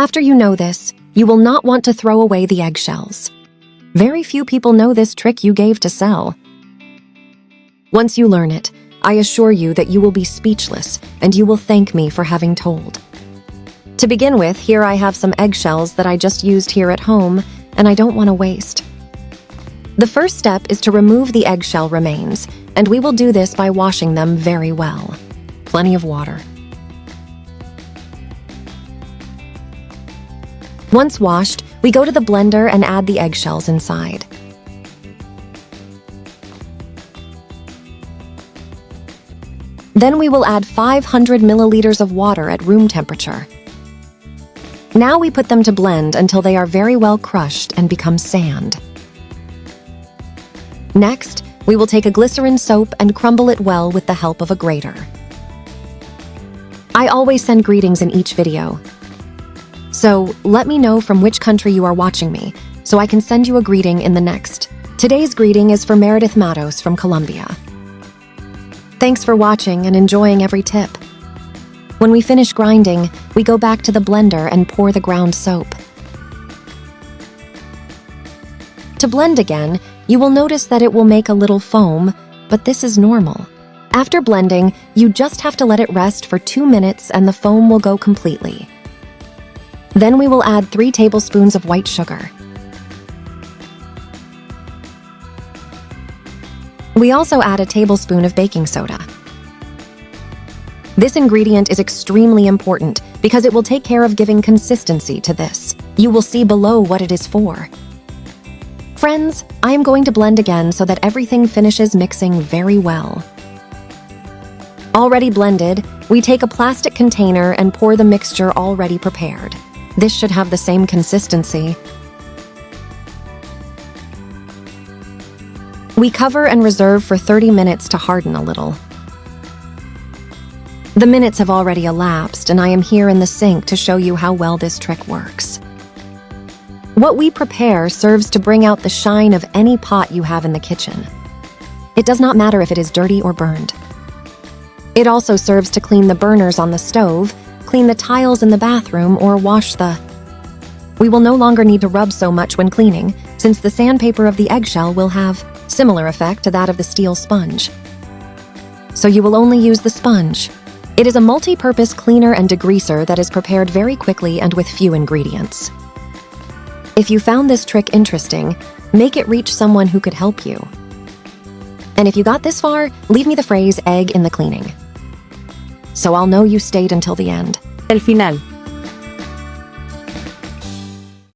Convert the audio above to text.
After you know this, you will not want to throw away the eggshells. Very few people know this trick you gave to sell. Once you learn it, I assure you that you will be speechless and you will thank me for having told. To begin with, here I have some eggshells that I just used here at home and I don't want to waste. The first step is to remove the eggshell remains, and we will do this by washing them very well. Plenty of water. Once washed, we go to the blender and add the eggshells inside. Then we will add 500 milliliters of water at room temperature. Now we put them to blend until they are very well crushed and become sand. Next, we will take a glycerin soap and crumble it well with the help of a grater. I always send greetings in each video. So, let me know from which country you are watching me, so I can send you a greeting in the next. Today's greeting is for Meredith Matos from Colombia. Thanks for watching and enjoying every tip. When we finish grinding, we go back to the blender and pour the ground soap. To blend again, you will notice that it will make a little foam, but this is normal. After blending, you just have to let it rest for 2 minutes and the foam will go completely. Then we will add 3 tablespoons of white sugar. We also add a tablespoon of baking soda. This ingredient is extremely important because it will take care of giving consistency to this. You will see below what it is for. Friends, I am going to blend again so that everything finishes mixing very well. Already blended, we take a plastic container and pour the mixture already prepared. This should have the same consistency. We cover and reserve for 30 minutes to harden a little. The minutes have already elapsed and I am here in the sink to show you how well this trick works. What we prepare serves to bring out the shine of any pot you have in the kitchen. It does not matter if it is dirty or burned. It also serves to clean the burners on the stove, clean the tiles in the bathroom, or wash the... We will no longer need to rub so much when cleaning, since the sandpaper of the eggshell will have similar effect to that of the steel sponge. So you will only use the sponge. It is a multi-purpose cleaner and degreaser that is prepared very quickly and with few ingredients. If you found this trick interesting, make it reach someone who could help you. And if you got this far, leave me the phrase egg in the cleaning. So I'll know you stayed until the end. El final.